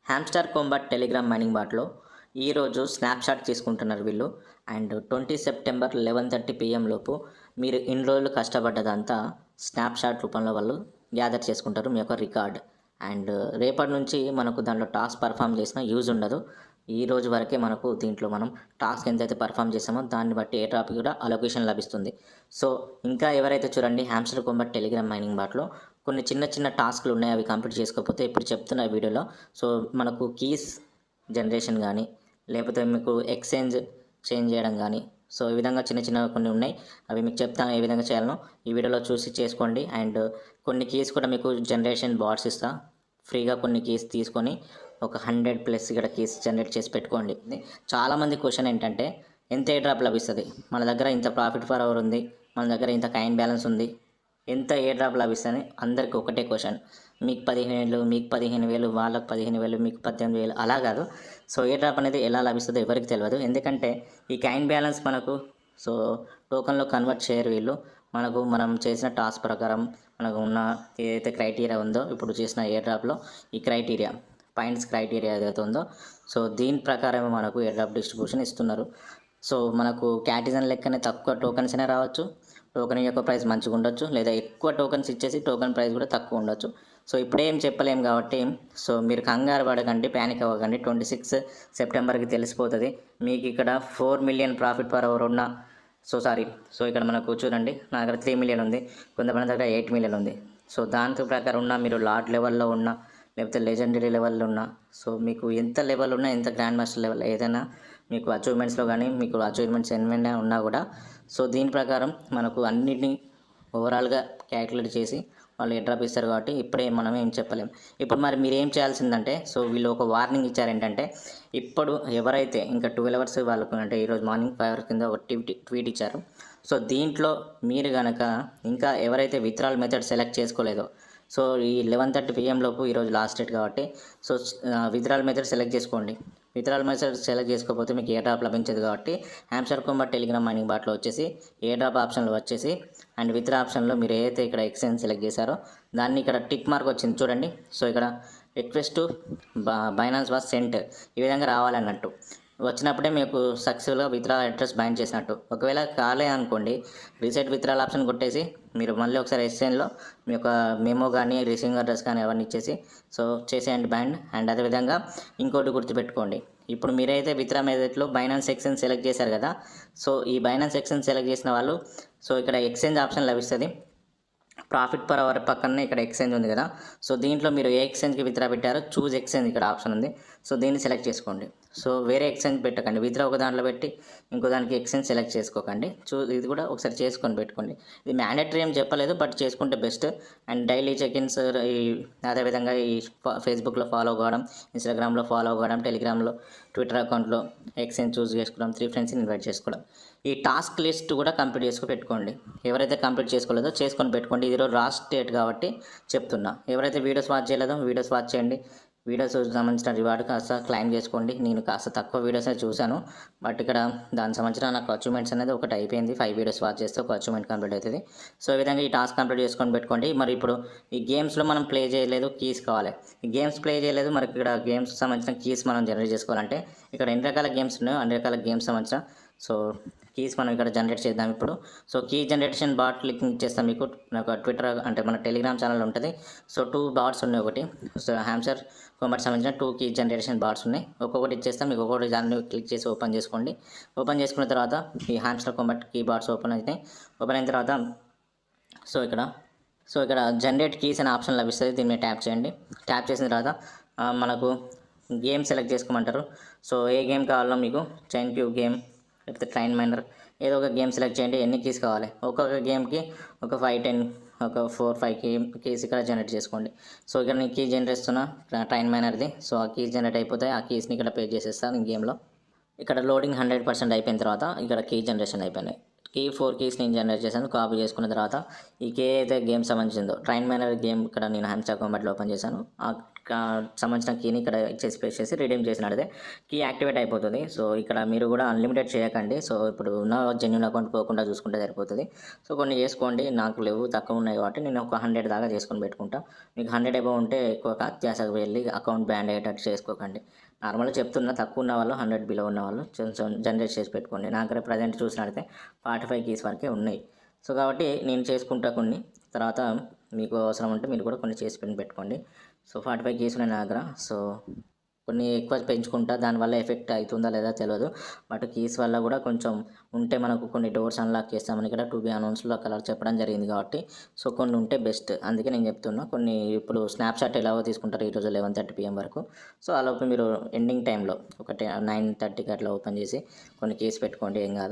Hamster combat Telegram mining బాట్‌లో ఈరోజు snapshot తీసుకుంటున్నారు వీళ్ళు. అండ్ 20 సెప్టెంబర్ 11:30 PM లోపు మీరు ఇన్ని రోజులు కష్టపడ్డదంతా స్నాప్‌షాట్ రూపంలో వాళ్ళు గ్యాదర్ చేసుకుంటారు మీ యొక్క రికార్డ్. అండ్ రేపటి నుంచి మనకు దాంట్లో టాస్క్ పర్ఫామ్ చేసినా యూజ్ ఉండదు. ఈ రోజు వరకే మనకు దీంట్లో మనం టాస్క్ ఎంతైతే పర్ఫామ్ చేసామో దాన్ని బట్టి ఏ డ్రాప్‌కి కూడా అలొకేషన్ లభిస్తుంది. సో, ఇంకా ఎవరైతే చూడండి హ్యామ్‌స్టర్ కాంబాట్ టెలిగ్రామ్ మైనింగ్ బాట్‌లో కొన్ని చిన్న చిన్న టాస్క్‌లు ఉన్నాయి. అవి కంప్లీట్ చేసుకోకపోతే ఇప్పుడు చెప్తున్న వీడియోలో సో, మనకు కీస్ జనరేషన్ గానీ, లేకపోతే మీకు ఎక్స్చేంజ్ చేంజ్ చేయడం గానీ, సో, ఈ విధంగా చిన్న చిన్నవి కొన్ని ఉన్నాయి. అవి మీకు చెప్తాను ఏ విధంగా చేయాలనో ఈ వీడియోలో చూసి చేసుకోండి. అండ్ కొన్ని కీస్ కూడా మీకు జనరేషన్ బాట్స్ ఇస్తా. ఫ్రీగా కొన్ని కీస్ తీసుకొని ఒక 100+ ఇక్కడ కీస్ జనరేట్ చేసి పెట్టుకోండి. చాలామంది క్వశ్చన్ ఏంటంటే ఎంత ఎయిర్ డ్రాప్ లభిస్తది? మన దగ్గర ఇంత ప్రాఫిట్ పర్ అవర్ ఉంది. మన దగ్గర ఇంత కాయిన్ బ్యాలెన్స్ ఉంది. ఎంత ఎయిర్ డ్రాప్ లభిస్తదని అందరికీ ఒకటే క్వశ్చన్. మీకు 15,000 మీకు 15,000 వాళ్ళకి 15,000 మీకు 18,000 అలా కాదు. సో, ఎయిర్ డ్రాప్ అనేది ఎలా లభిస్తుందో ఎవరికి తెలియదు. ఎందుకంటే ఈ కాయిన్ బ్యాలెన్స్ మనకు సో టోకన్‌లో కన్వర్ట్ చేయరు వీళ్ళు. మనం చేసిన టాస్క్ ప్రకారం మనకు ఉన్న ఏదైతే క్రైటీరియా ఉందో ఇప్పుడు చేసిన ఎయిర్ డ్రాప్‌లో ఈ క్రైటీరియా పాయింట్స్ క్రైటీరియా ఏదైతే ఉందో సో దీని ప్రకారమే మనకు ఎయిర్ డ్రాప్ డిస్ట్రిబ్యూషన్ ఇస్తున్నారు. సో, మనకు క్యాటిజన్ లెక్కనే తక్కువ టోకన్స్ అయినా రావచ్చు. టోకెన్ యొక్క ప్రైస్ మంచిగా ఉండొచ్చు, లేదా ఎక్కువ టోకన్స్ ఇచ్చేసి టోకెన్ ప్రైస్ కూడా తక్కువ ఉండొచ్చు. సో, ఇప్పుడేం చెప్పలేం కాబట్టి సో మీరు కంగారు పడకండి, ప్యానిక్ అవ్వకండి. 26 సెప్టెంబర్కి తెలిసిపోతుంది. మీకు ఇక్కడ 4 మిలియన్ ప్రాఫిట్ పర్ అవర్ ఉన్న సో ఇక్కడ మనకు చూడండి నా దగ్గర 3 మిలియన్ ఉంది, కొంతమంది దగ్గర 8 మిలియన్ ఉంది. సో దాని ప్రకారం ఉన్న మీరు లార్డ్ లెవెల్లో ఉన్న లేకపోతే లెజెండరీ లెవెల్లో ఉన్న సో మీకు ఎంత లెవెల్ ఉన్నా ఎంత గ్రాండ్ మాస్టర్ లెవెల్ ఏదైనా మీకు అచీవ్మెంట్స్లో కానీ మీకు అచీవ్మెంట్స్ ఏమైనా ఉన్నా కూడా సో దీని ప్రకారం మనకు అన్నిటినీ ఓవరాల్గా క్యాలిక్యులేట్ చేసి వాళ్ళు ఎయిర్ డ్రాప్ ఇస్తారు కాబట్టి ఇప్పుడే మనం ఏం చెప్పలేం. ఇప్పుడు మరి మీరు ఏం చేయాల్సిందంటే సో వీళ్ళు ఒక వార్నింగ్ ఇచ్చారు ఏంటంటే ఇప్పుడు ఎవరైతే ఇంకా 12 అవర్స్ వాళ్ళకు అంటే ఈరోజు మార్నింగ్ 5 అవర్స్ కింద ఒక ట్వీట్ ఇచ్చారు. సో దీంట్లో మీరు కనుక ఇంకా ఎవరైతే విత్డ్రాల్ మెథడ్ సెలెక్ట్ చేసుకోలేదో సో ఈ 11:30 PM లోపు ఈరోజు లాస్ట్ డేట్ కాబట్టి సో విత్డ్రాల్ మెథడ్ సెలెక్ట్ చేసుకోండి. విత్డ్రాల్ మెథడ్ సెలెక్ట్ చేసుకోకపోతే మీకు ఎయిర్ డ్రాప్ లభించదు కాబట్టి హ్యామ్‌స్టర్ కాంబాట్ టెలిగ్రామ్ మైనింగ్ బాట్‌లో వచ్చేసి ఎయిర్ డ్రాప్ ఆప్షన్లో వచ్చేసి అండ్ విత్డ్రా ఆప్షన్లో మీరు ఏదైతే ఇక్కడ ఎక్స్చేంజ్ సెలెక్ట్ చేశారో దాన్ని ఇక్కడ టిక్ మార్క్ వచ్చింది చూడండి. సో ఇక్కడ request to Binance was cent ఈ విధంగా రావాలన్నట్టు వచ్చినప్పుడే మీకు సక్సెస్ఫుల్గా విత్డ్రా అడ్రస్ బైండ్ చేసినట్టు. ఒకవేళ కాలే అనుకోండి రీసెట్ విత్డ్రాల్ ఆప్షన్ కొట్టేసి మీరు మళ్ళీ ఒకసారి ఎక్స్చేంజ్లో మీ యొక్క మెమో కానీ రిసీవింగ్ అడ్రస్ కానీ అవన్నీ ఇచ్చేసి సో చేసేయండి బైండ్. అండ్ అదేవిధంగా ఇంకోటి గుర్తుపెట్టుకోండి, ఇప్పుడు మీరైతే విత్డ్రా మెథడ్లో బైనాన్స్ ఎక్స్చేంజ్ సెలెక్ట్ చేశారు కదా సో ఈ బైనాన్స్ ఎక్స్చేంజ్ సెలెక్ట్ చేసిన వాళ్ళు సో ఇక్కడ ఎక్స్చేంజ్ ఆప్షన్ లభిస్తుంది. ప్రాఫిట్ పర్ అవర్ పక్కనే ఇక్కడ ఎక్స్చేంజ్ ఉంది కదా సో దీంట్లో మీరు ఏ ఎక్స్చేంజ్కి విత్డ్రా పెట్టారో చూజ్ ఎక్స్చేంజ్ ఇక్కడ ఆప్షన్ ఉంది. సో దీన్ని సెలెక్ట్ చేసుకోండి. సో వేరే ఎక్స్చేంజ్ పెట్టకండి, విత్డ్రా ఒక దాంట్లో పెట్టి ఇంకో దానికి ఎక్స్చేంజ్ సెలెక్ట్ చేసుకోకండి. ఇది కూడా ఒకసారి చేసుకొని పెట్టుకోండి. ఇది మ్యాండేటరీ ఏం చెప్పలేదు బట్ చేసుకుంటే బెస్ట్. అండ్ డైలీ చెక్-ఇన్స్ ఈ అదేవిధంగా ఈ ఫేస్బుక్లో ఫాలో కావడం, ఇన్స్టాగ్రామ్లో ఫాలో కావడం, టెలిగ్రామ్లో ట్విట్టర్ అకౌంట్లో ఎక్స్చేంజ్ చూస్ చేసుకోవడం, 3 ఫ్రెండ్స్ని ఇన్వైట్ చేసుకోవడం, ఈ టాస్క్ లిస్ట్ కూడా కంప్లీట్ చేసుకొని పెట్టుకోండి. ఎవరైతే కంప్లీట్ చేసుకోలేదో చేసుకొని పెట్టుకోండి. ఇది రోజు లాస్ట్ డేట్ కాబట్టి చెప్తున్నా. ఎవరైతే వీడియోస్ వాచ్ చేయలేదో వీడియోస్ వాచ్ చేయండి. వీడియోస్ సంబంధించిన రివార్డ్ కాస్త క్లైమ్ చేసుకోండి. నేను కాస్త తక్కువ వీడియోస్ చూశాను బట్ ఇక్కడ దానికి సంబంధించిన నాకు అచీవ్మెంట్స్ అనేది ఒకటి అయిపోయింది. 5 వీడియోస్ వాచ్ చేస్తే ఒక అచీవ్మెంట్ కంప్లీట్ అవుతుంది. సో ఈ విధంగా ఈ టాస్క్ కంప్లీట్ చేసుకొని పెట్టుకోండి. మరి ఇప్పుడు ఈ గేమ్స్లో మనం ప్లే చేయలేదు, కీస్ కావాలి. ఈ గేమ్స్ ప్లే చేయలేదు, మరి ఇక్కడ గేమ్స్కి సంబంధించిన కీస్ మనం జనరేట్ చేసుకోవాలంటే ఇక్కడ ఎన్ని రకాల గేమ్స్ ఉన్నాయో అన్ని రకాల గేమ్స్ సంబంధించిన సో కీస్ మనం ఇక్కడ జనరేట్ చేద్దాం ఇప్పుడు. So key generation bot link ఇచ్చేస్తాం మీకు. నాకు ట్విట్టర్ అంటే మన టెలిగ్రామ్ ఛానల్ ఉంటుంది. సో 2 బాట్స్ ఉన్నాయి. ఒకటి సో హ్యామ్‌స్టర్ కాంబాట్ సంబంధించిన 2 కీ జనరేషన్ బాట్స్ ఉన్నాయి. ఒక్కొక్కటి ఇచ్చేస్తాం మీకు. ఒక్కొక్కటి దాన్ని క్లిక్ చేసి ఓపెన్ చేసుకోండి. ఓపెన్ చేసుకున్న తర్వాత ఈ Hamster Kombat key bots open అవుతాయి. ఓపెన్ అయిన తర్వాత సో ఇక్కడ జనరేట్ కీస్ అనే ఆప్షన్ లభిస్తుంది. దీన్ని ట్యాప్ చేయండి. ట్యాప్ చేసిన తర్వాత మనకు గేమ్ సెలెక్ట్ చేసుకోమంటారు. సో ఏ గేమ్ కావాలో మీకు చైన్ క్యూ గేమ్ లేకపోతే ట్రైన్ మైనర్ ఏదో ఒక గేమ్ సెలెక్ట్ చేయండి. ఎన్ని కీస్ కావాలి ఒక్కొక్క గేమ్కి ఒక 5-10 ఒక 4-5 కీస్ ఇక్కడ జనరేట్ చేసుకోండి. సో ఇక్కడ నేను కీ జనరేట్ చేస్తున్నా ట్రైన్ మైనర్ది. సో ఆ కీస్ జనరేట్ అయిపోతాయి. ఆ కీస్ని ఇక్కడ పే చేసేస్తాను ఈ గేమ్లో. ఇక్కడ లోడింగ్ 100% అయిపోయిన తర్వాత ఇక్కడ కీ జనరేషన్ అయిపోయినాయి. ఈ 4 కీస్ నేను జనరేట్ చేశాను. కాపీ చేసుకున్న తర్వాత ఈ కే అయితే గేమ్ సంబంధించిందో ట్రైన్ మేనర్ గేమ్ ఇక్కడ నేను హ్యామ్స్టర్ కాంబాట్లో ఓపెన్ చేశాను. సంబంధించిన కీని ఇక్కడ ఇచ్చేసి ప్రెస్ చేసి రిడీమ్ చేసినట్లయితే కీ యాక్టివేట్ అయిపోతుంది. సో ఇక్కడ మీరు కూడా అన్లిమిటెడ్ చేయకండి. సో ఇప్పుడు ఉన్న జెన్యూన్ అకౌంట్ పోకుండా చూసుకుంటే సరిపోతుంది. సో కొన్ని చేసుకోండి. నాకు లేవు, తక్కువ ఉన్నాయి కాబట్టి నేను ఒక 100 దాకా చేసుకొని పెట్టుకుంటా. మీకు 100 అబౌవ్ ఉంటే ఎక్కువ అత్యాశకు వెళ్ళి అకౌంట్ బ్యాన్ అయ్యేటట్టు చేసుకోకండి. నార్మల్గా చెప్తున్నా, తక్కువ ఉన్న వాళ్ళు 100 బిలో ఉన్న వాళ్ళు కొంచెం జనరేట్ చేసి పెట్టుకోండి. నా దగ్గర ప్రజెంట్ చూసినట్లయితే 45 కీస్ వరకే ఉన్నాయి. సో కాబట్టి నేను చేసుకుంటా కొన్ని, తర్వాత మీకు అవసరం ఉంటే మీరు కూడా కొన్ని చేసి పెట్టుకోండి. సో 45 కీస్ ఉన్నాయి నా దగ్గర. సో కొన్ని ఎక్కువ పెంచుకుంటా, దానివల్ల ఎఫెక్ట్ అవుతుందా లేదా తెలియదు. బట్ కీస్ వల్ల కూడా కొంచెం ఉంటే మనకు కొన్ని డోర్స్ అన్లాక్ చేస్తామని ఇక్కడ టు బి అనౌన్స్లో కలర్ చెప్పడం జరిగింది కాబట్టి సో కొన్ని ఉంటే బెస్ట్. అందుకే నేను చెప్తున్నా. కొన్ని ఇప్పుడు స్నాప్షాట్ ఎలాగో తీసుకుంటారు ఈరోజు 11:30 PM వరకు. సో అలాగే మీరు ఎండింగ్ టైంలో ఒక 9:30కి అట్లా ఓపెన్ చేసి కొన్ని కీస్ పెట్టుకోండి, ఏం కాదు.